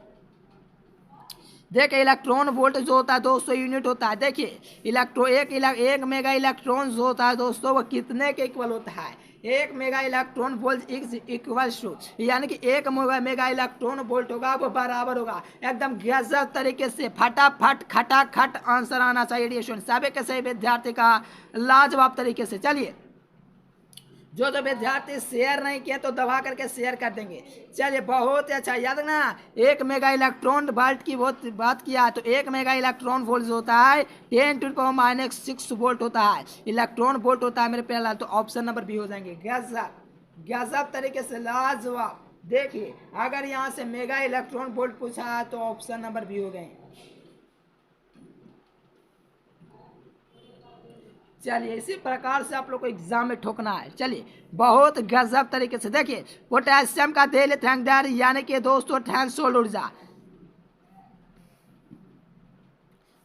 Speaker 1: देखिए इलेक्ट्रॉन वोल्ट जो होता है दोस्तों यूनिट होता है। देखिए एक मेगा इलेक्ट्रॉन जो होता है दोस्तों वो कितने के इक्वल होता है, 1 mega electron volt equals to, यानी कि 1 मेगा इलेक्ट्रॉन वोल्ट होगा वो बराबर होगा। एकदम गजब तरीके से फटाफट खटाखट आंसर आना चाहिए स्टूडेंट, सभी के सही विद्यार्थी का लाजवाब तरीके से। चलिए जो विद्यार्थी शेयर नहीं किए तो दबा करके शेयर कर देंगे। चलिए बहुत ही अच्छा, याद ना 1 मेगा इलेक्ट्रॉन वोल्ट की बात किया तो 1 मेगा इलेक्ट्रॉन वोल्ट होता है 10⁻⁻⁶ वोल्ट होता है, इलेक्ट्रॉन वोल्ट होता है मेरे प्यारे, तो ऑप्शन नंबर बी हो जाएंगे। गजब तरीके से लाजवाब। देखिए अगर यहाँ से मेगा इलेक्ट्रॉन वोल्ट पूछा है तो ऑप्शन नंबर बी हो गए। चलिए इसी प्रकार से आप लोग को एग्जाम में ठोकना है। चलिए बहुत गजब तरीके से देखिए पोटेशियम का देल थैंकदार, यानी कि दोस्तों थैंक्सोल ऊर्जा।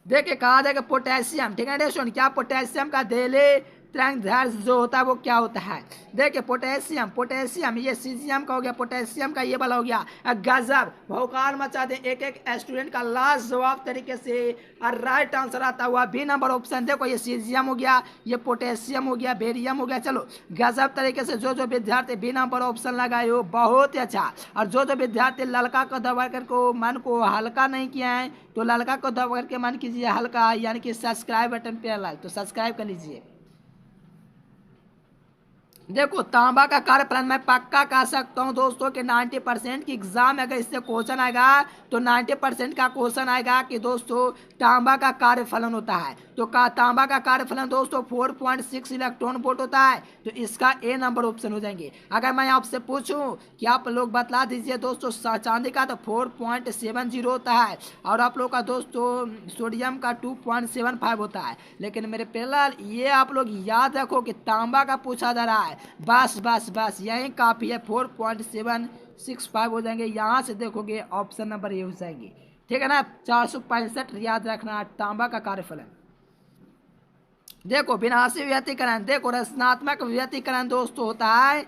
Speaker 1: देखिए कहा जाएगा पोटेशियम, ठीक है स्टूडेंट, क्या पोटेशियम का देले तरंग दैर्ध्य जो होता है वो क्या होता है। देखिए पोटेशियम, पोटेशियम ये सीजियम का हो गया, पोटेशियम का ये वाला हो गया। गजब भौकाल मचा दे एक एक स्टूडेंट का लाजवाब तरीके से और राइट आंसर आता हुआ बी नंबर ऑप्शन। देखो ये सीजियम हो गया, ये पोटेशियम हो गया, बेरियम हो गया। चलो गजब तरीके से जो जो विद्यार्थी बी नंबर ऑप्शन लगाए हो बहुत ही अच्छा। और जो जो विद्यार्थी ललका को दबा कर को मन को हल्का नहीं किया है तो ललका को दबा करके मन कीजिए हल्का, यानी कि सब्सक्राइब बटन पे लाल तो सब्सक्राइब कर लीजिए। देखो तांबा का कार्यफलन मैं पक्का कह सकता हूँ दोस्तों कि 90% की एग्जाम में अगर इससे क्वेश्चन आएगा तो 90% का क्वेश्चन आएगा कि दोस्तों तांबा का कार्यफलन होता है। तो तांबा का कार्यफलन दोस्तों 4.6 इलेक्ट्रॉन वोल्ट होता है, तो इसका ए नंबर ऑप्शन हो जाएंगे। अगर मैं आपसे पूछूं कि आप लोग बतला दीजिए दोस्तों चांदी का तो 4.70 होता है और आप लोग का दोस्तों सोडियम का 2.75 होता है। लेकिन मेरे पहला ये आप लोग याद रखो कि तांबा का पूछा जा रहा है, बस बस बस यही काफ़ी है। 4.765 हो जाएंगे। यहाँ से देखोगे ऑप्शन नंबर ये हो जाएंगे, ठीक है ना। 465 याद रखना तांबा का कार्यफलन। देखो विनाशी व्यतिकरण, देखो रचनात्मक व्यतिकरण दोस्तों होता है,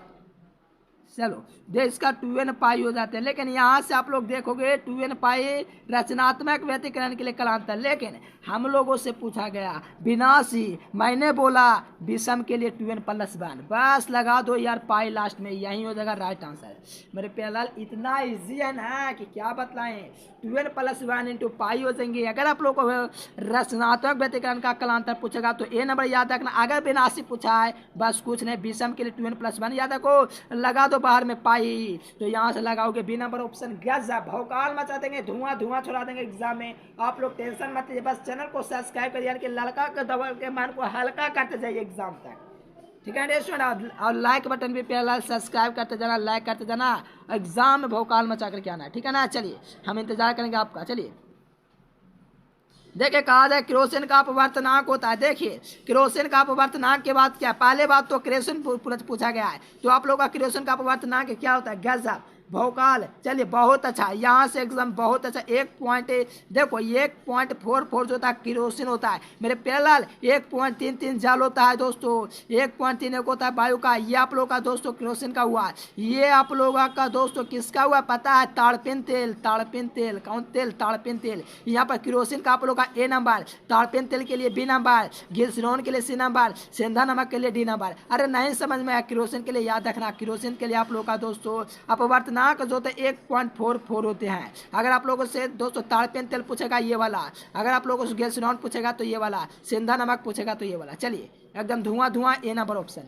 Speaker 1: चलो दे इसका 2n पाई हो जाते हैं। लेकिन यहाँ से आप लोग देखोगे 2n पाई रचनात्मक व्यतिकरण के लिए कलांतर, लेकिन हम लोगों से पूछा गया विनाशी, मैंने बोला विषम के लिए 2n+1, बस लगा दो यार पाई लास्ट में, यही हो जाएगा राइट आंसर। मेरे प्यालाल इतना इजी है ना कि क्या बतलाएं, 2n+1 इंटू पाई हो जाएंगे। अगर आप लोग को रचनात्मक व्यतिकरण का कलांतर पूछेगा तो ए नंबर याद रखना। अगर विनाशी पूछा है बस कुछ नहीं, विषम के लिए 2n+1 याद रखो, लगा दो बाहर में पाई, तो यहाँ से लगाओगे बी नंबर ऑप्शन। गजब भौकाल मचा देंगे, धुआं धुआं छोड़ा देंगे एग्जाम में। आप लोग टेंशन मत लीजिए, बस चैनल को सब्सक्राइब करिए, यानी कि लड़का के दबा के मन को हल्का करते जाइए एग्जाम तक, ठीक है स्टूडेंट। और लाइक बटन भी प्यारा सब्सक्राइब करते जाना, लाइक करते जाना, एग्जाम में भौकाल मचा करके आना, ठीक है ना। चलिए हम इंतजार करेंगे आपका। चलिए देखिए कहा जाए केरोसिन का अपवर्तनांक होता है। देखिए केरोसिन का अपवर्तनांक के बाद क्या, पहले बात तो केरोसिन पूछा गया है, तो आप लोग का केरोसिन का अपवर्तनांक क्या होता है, गजब भौकाल। चलिए बहुत अच्छा, यहाँ से एग्जाम बहुत अच्छा। 1.44 जो होता है केरोसिन होता है मेरे प्यालाल। 1.33 जल होता है दोस्तों, 1.31 होता है वायु का। ये आप लोग का दोस्तों केरोसिन का हुआ। ये आप लोगों का दोस्तों किसका हुआ पता है, ताड़पिन तेल, ताड़पिन तेल, कौन तेल, ताड़पिन तेल। यहाँ पर केरोसिन का आप लोग का ए नंबर, ताड़पिन तेल के लिए बी नंबर, ग्लिसरॉल के लिए सी नंबर, सेंधा नमक के लिए डी नंबर। अरे नहीं समझ में आया, केरोसिन के लिए याद रखना, केरोसिन के लिए आप लोग का दोस्तों अपवर्तनांक जो होते 1.44 होते हैं। अगर आप लोगों से दोस्तों ताड़पिन तेल पूछेगा ये वाला, अगर आप लोगों से ग्लिसरॉल पूछेगा तो ये वाला, सेंधा नमक पूछेगा तो ये वाला। चलिए एकदम धुआं धुआं ए नंबर ऑप्शन।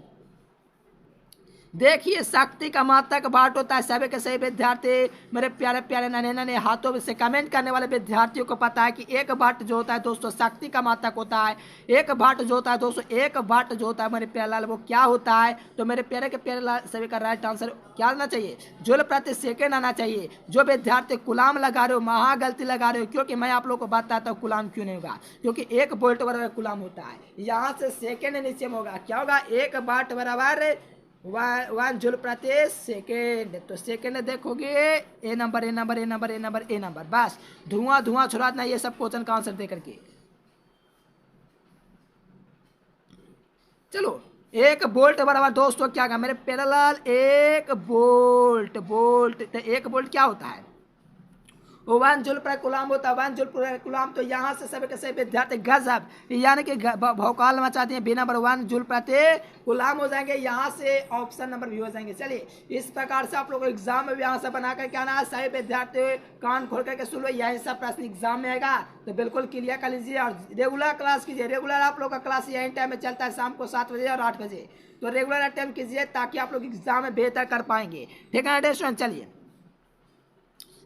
Speaker 1: देखिए शक्ति का मात्रक बाट होता है। सभी के सही विद्यार्थी मेरे प्यारे प्यारे नन्हे नन्हे हाथों से कमेंट करने वाले विद्यार्थियों को पता है कि एक बाट जो होता है दोस्तों शक्ति का मात्रक होता है। एक बाट जो होता है दोस्तों, एक बाट जो होता है मेरे प्यारे लाल वो क्या होता है, तो मेरे प्यारे के प्यारे लाल सभी का राइट आंसर क्या आना चाहिए, जूल प्रति सेकेंड आना चाहिए। जो विद्यार्थी गुलाम लगा रहे हो महा गलती लगा रहे हो, क्योंकि मैं आप लोग को बताता हूँ गुलाम क्यों नहीं होगा, क्योंकि एक वोल्ट बराबर गुलाम होता है। यहाँ से सेकेंड नीचे में होगा, क्या होगा, एक वाट बराबर 1 जूल प्रति सेकेंड। तो सेकेंड देखोगे ए नंबर, ए नंबर, ए नंबर, ए नंबर, ए नंबर। बस धुआं धुआं छुड़ा देना ये सब क्वेश्चन का आंसर दे करके। चलो एक वोल्ट बराबर दोस्तों क्या का मेरे पैरेलल, एक वोल्ट, वोल्ट तो एक वोल्ट क्या होता है, 1 जूल प्रति कूलम होता है, 1 जूल प्रति कूलम। तो यहाँ से सभी के सभी विद्यार्थी गजब, यानी कि भौकाल मचा दिए, बी नंबर 1 जूल प्रति कूलम हो जाएंगे। यहाँ से ऑप्शन नंबर भी हो जाएंगे। चलिए इस प्रकार से आप लोग एग्जाम में भी यहाँ से बना कर क्या ना, सभी विद्यार्थी कान खोल करके सुन लो, यही सब प्रश्न एग्जाम में आएगा, तो बिल्कुल क्लियर कर लीजिए और रेगुलर क्लास कीजिए। रेगुलर आप लोग का क्लास यही टाइम में चलता है, शाम को 7 बजे और 8 बजे, तो रेगुलर अटेम्प्ट कीजिए ताकि आप लोग एग्जाम में बेहतर कर पाएंगे, ठीक है ना स्टूडेंट। चलिए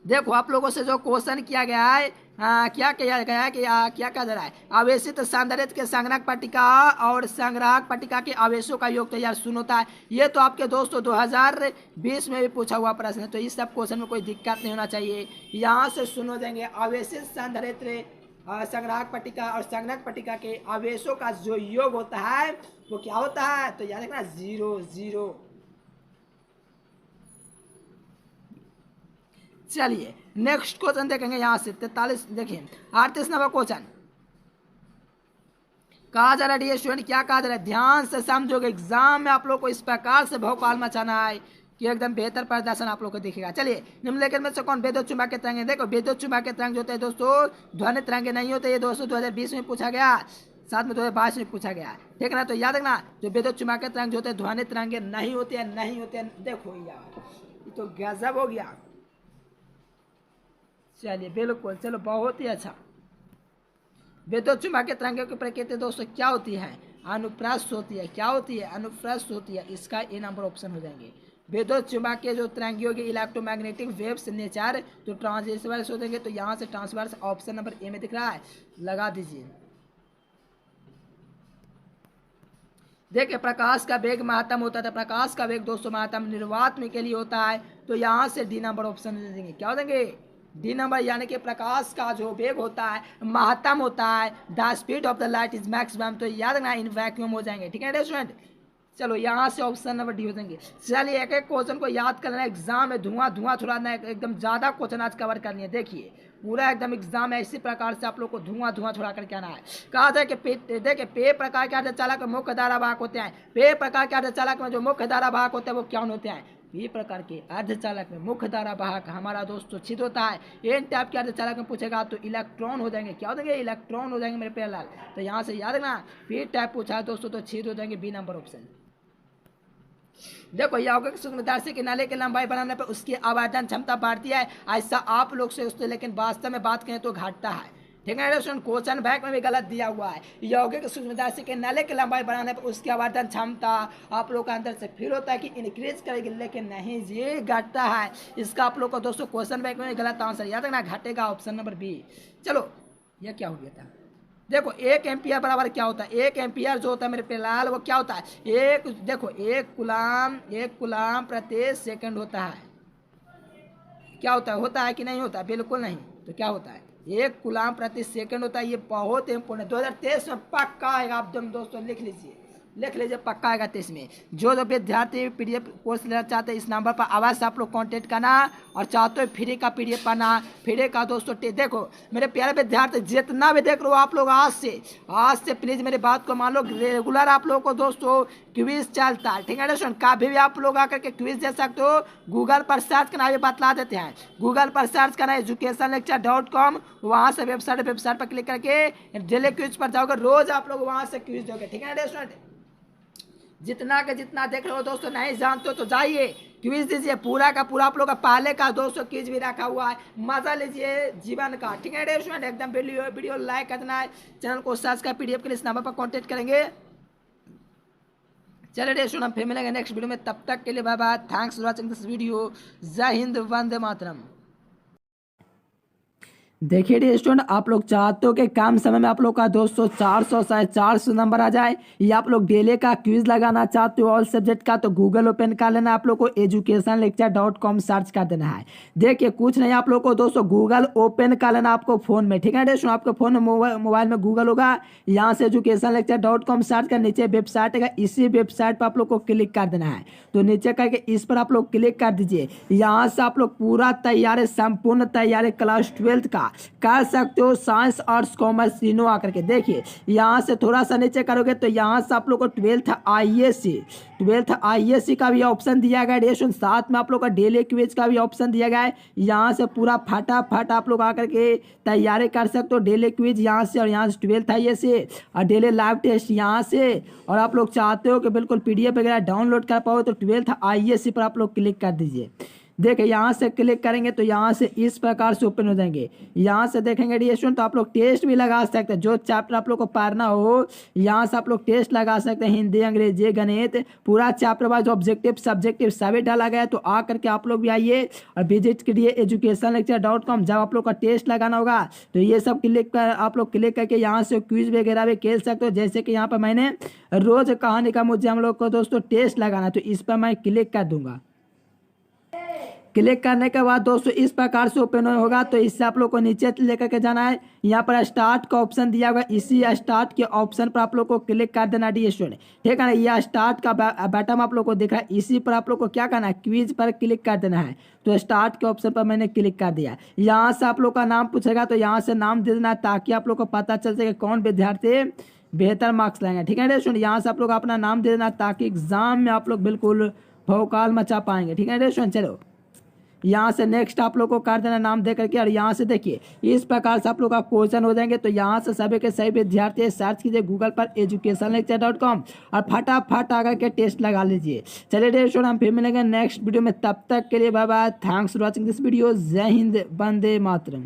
Speaker 1: देखो आप लोगों से जो क्वेश्चन किया गया है, क्या किया गया है कि क्या कहा जा रहा है, आवेशित संधारित्र के संग्राहक पट्टिका और संग्राहक पट्टिका के आवेशों का योग तो यार सुन होता है। ये तो आपके दोस्तों 2020 में भी पूछा हुआ प्रश्न है, तो इस सब क्वेश्चन में कोई दिक्कत नहीं होना चाहिए। यहाँ से सुन हो जाएंगे आवेशित संधारित्र संग्राहक पट्टिका और संग्राहक पट्टिका के आवेशों का जो योग होता है वो क्या होता है, तो याद रखना 0 0। चलिए नेक्स्ट क्वेश्चन देखेंगे यहाँ से 43, देखिए 38 नंबर क्वेश्चन। कहा जा रहा है डियर स्टूडेंट, क्या कहा जा रहा है, ध्यान से समझोगे। एग्जाम में आप लोग को इस प्रकार से भौकाल मचाना है कि एकदम बेहतर प्रदर्शन आप लोग को दिखेगा। चलिए, निम्नलिखित में से कौन विद्युत चुंबकीय तरंगे, देखो विद्युत चुंबकीय तरंग जो होते हैं दोस्तों ध्वनि तरंगे नहीं होते। ये दोस्तों 2020 में पूछा गया, साथ में 2022 में पूछा गया, ठीक है ना। तो याद रखना, जो विद्युत चुंबकीय तरंग जो होते हैं ध्वनि तरंगे नहीं होते हैं, नहीं होते हैं। देखो यार, ये तो गजब हो गया। चलिए बिल्कुल, चलो बहुत ही अच्छा। विद्युत चुंबकीय तरंगों की प्रकृति दोस्तों क्या होती है, अनुप्रस्थ होती है। क्या होती है, अनुप्रस्थ होती है। इसका ए नंबर ऑप्शन हो जाएंगे। विद्युत चुंबकीय जो तरंगियों की इलेक्ट्रोमैग्नेटिक वेव्स नेचर तो ट्रांसवर्स हो जाएंगे। तो यहाँ से ट्रांसवर्स ऑप्शन नंबर ए में दिख रहा है, लगा दीजिए। देखिए, प्रकाश का वेग महत्तम होता था। प्रकाश का वेग दोस्तों महत्तम निर्वात में के लिए होता है। तो यहाँ से डी नंबर ऑप्शन दे देंगे। क्या हो देंगे, डी नंबर, यानी कि प्रकाश का जो वेग होता है महत्तम होता है। The speed of the light is maximum. तो याद रखना, इन वैक्यूम हो जाएंगे, ठीक है स्टूडेंट। चलो यहाँ से ऑप्शन नंबर डी हो जाएंगे। चलिए, एक एक क्वेश्चन को याद करना है। एग्जाम में धुआं छुड़ाना है, एकदम ज़्यादा क्वेश्चन आज कवर करनी है। देखिए, पूरा एकदम एग्जाम है इसी प्रकार से आप लोग को धुआं छुड़ा करके आना है। कहा जाए कि देखिए, पे प्रकार के अर्धचालक में मुख्य धारा वाहक होते हैं। पे प्रकार के अर्धचालक में जो मुख्य धारा वाहक होते हैं वो क्या होते हैं, ये प्रकार के अर्धचालक में मुख्य धारा वाहक हमारा दोस्तों छिद्र होता है। एन टाइप के अर्धचालक में पूछेगा तो इलेक्ट्रॉन हो जाएंगे। क्या हो जाएंगे, इलेक्ट्रॉन हो जाएंगे मेरे प्यारे लाल। तो यहाँ से याद रखना, पी टाइप पूछा है दोस्तों तो छिद्र हो जाएंगे, बी नंबर ऑप्शन। देखो, यौगिक सूक्ष्मदर्शी के नाले की लंबाई बढ़ाने पर उसकी आवर्धन क्षमता बढ़ती है, ऐसा आप लोग से उससे, लेकिन वास्तव में बात करें तो घटता है, ठीक है। क्वेश्चन बैंक में भी गलत दिया हुआ है। यौगिक सूक्ष्मदर्शी के नाले की लंबाई बढ़ाने पर उसकी आवर्धन क्षमता आप लोग का अंदर से फील होता है कि इंक्रीज करेगी, लेकिन नहीं, ये घटता है। इसका आप लोग को दोस्तों क्वेश्चन बैंक में गलत आंसर याद रखना, घटेगा, ऑप्शन नंबर बी। चलो, यह क्या हो गया था। देखो, 1 एम्पियर बराबर क्या होता है, 1 एम्पियर जो होता है मेरे प्यारे वो क्या होता है, देखो 1 कुलाम प्रति सेकंड होता है। क्या होता है कि नहीं होता, बिल्कुल नहीं। तो क्या होता है, 1 कुलाम प्रति सेकंड होता है। ये बहुत इंपोर्टेंट 2023 में पक्का आएगा। आप दोस्तों लिख लीजिए, पक्का आएगा 23 में। जो विद्यार्थी पीडीएफ कोर्स लेना चाहते हैं, इस नंबर पर अवश्य आप लोग कांटेक्ट करना, और चाहते हो फ्री का पीडीएफ पाना, फ्री का दोस्तों। देखो मेरे प्यारे विद्यार्थी, जितना भी देख लो आप लोग, आज से प्लीज मेरी बात को मान लो। रेगुलर आप लोग को दोस्तों क्विज चलता है, ठीक है दोस्तों। कभी भी आप लोग आकर के क्विज दे सकते हो। गूगल पर सर्च करना, ये बतला देते हैं। गूगल पर सर्च करना educationlecture.com, वहाँ से वेबसाइट पर क्लिक करके डेली क्विज पर जाओगे, रोज आप लोग वहाँ से क्विज दोगे, ठीक है दोस्तों। जितना देख रहे हो दोस्तों, नहीं जानते हो तो जाइए क्विज दीजिए, पूरा का पूरा आप लोग का पहले का दोस्तों क्विज भी रखा हुआ है, मजा लीजिए जीवन का, ठीक है स्टूडेंट। एकदम वीडियो लाइक करना है, चैनल को सर्च कर पीडीएफ के लिए इस नंबर पर कांटेक्ट करेंगे। चलिए स्टूडेंट, हम फिर मिलेंगे नेक्स्ट वीडियो में, तब तक के लिए bye bye, thanks for watching this video. जय हिंद, वंदे मातरम। देखिए डी स्टूडेंट, आप लोग चाहते हो कि कम समय में आप लोग का दोस्तों 400 से 400 नंबर आ जाए, या आप लोग डेली का क्विज लगाना चाहते हो ऑल सब्जेक्ट का, तो गूगल ओपन कर लेना। आप लोग को educationlecture.com सर्च कर देना है। देखिए, कुछ नहीं, आप लोग को दोस्तों गूगल ओपन कर लेना आपको फोन में, ठीक है दोस्तों। आपके फोन में मोबाइल में गूगल होगा, यहाँ से educationlecture.com सर्च कर, नीचे वेबसाइट है, इसी वेबसाइट पर आप लोग को क्लिक कर देना है। तो नीचे करके इस पर आप लोग क्लिक कर दीजिए। यहाँ से आप लोग पूरा तैयारी, संपूर्ण तैयारी क्लास 12 का कर सकते हो, साइंस आर्ट्स कॉमर्स तीनों आकर के। देखिए, यहाँ से थोड़ा सा नीचे करोगे तो यहाँ से आप लोग को 12th आईएससी का भी ऑप्शन दिया गया है, साथ में आप लोग का डेली क्विज का भी ऑप्शन दिया गया है। यहाँ से पूरा फटाफट आप लोग आकर के तैयारी कर सकते हो, डेली क्विज यहाँ से, और यहाँ से 12th आईएससी और डेली लाइव टेस्ट यहाँ से। और आप लोग चाहते हो कि बिल्कुल पीडीएफ वगैरह डाउनलोड कर पाओ तो 12th आईएससी पर आप लोग क्लिक कर दीजिए। देखिए, यहाँ से क्लिक करेंगे तो यहाँ से इस प्रकार से ओपन हो जाएंगे। यहाँ से देखेंगे डी स्टूडेंट, तो आप लोग टेस्ट भी लगा सकते हैं, जो चैप्टर आप लोग को पढ़ना हो यहाँ से आप लोग टेस्ट लगा सकते हैं। हिंदी, अंग्रेजी, गणित, पूरा चैप्टर वाइज ऑब्जेक्टिव सब्जेक्टिव सभी डाला गया है। तो आ करके आप लोग भी आइए और विजिट करिए educationlecture.com। जब आप लोग का टेस्ट लगाना होगा तो ये सब आप लोग क्लिक करके यहाँ से क्विज वगैरह भी खेल सकते हो। जैसे कि यहाँ पर मैंने रोज कहानी का मुझे हम लोग को दोस्तों टेस्ट लगाना, तो इस पर मैं क्लिक कर दूंगा। क्लिक करने के बाद दोस्तों इस प्रकार से ओपन होगा। तो इससे आप लोग को नीचे लेकर के जाना है, यहाँ पर स्टार्ट का ऑप्शन दिया हुआ है, इसी स्टार्ट के ऑप्शन पर आप लोग को क्लिक कर देना डी स्टूडेंट, ठीक है ना। यह स्टार्ट का बटन आप लोग को दिख रहा है, इसी पर आप लोग को क्या करना है, क्विज पर क्लिक कर देना है। तो स्टार्ट के ऑप्शन पर मैंने क्लिक कर दिया। यहाँ से आप लोग का नाम पूछेगा, तो यहाँ से नाम दे देना है ताकि आप लोग को पता चल सके कौन विद्यार्थी बेहतर मार्क्स लाएंगे। ठीक है स्टूडेंट, यहाँ से आप लोग अपना नाम दे देना ताकि एग्जाम में आप लोग बिल्कुल भौकाल मचा पाएंगे। ठीक है स्टूडेंट, चलो यहाँ से नेक्स्ट आप लोग को कर देना नाम दे करके, और यहाँ से देखिए इस प्रकार से आप लोग का क्वेश्चन हो जाएंगे। तो यहाँ से सभी के सभी विद्यार्थी सर्च कीजिए गूगल पर educationlecture.com और फटाफट आकर के टेस्ट लगा लीजिए। चलिए डियर स्टूडेंट, हम फिर मिलेंगे नेक्स्ट वीडियो में, तब तक के लिए bye bye, thanks for watching this video. जय हिंद, वंदे मातरम।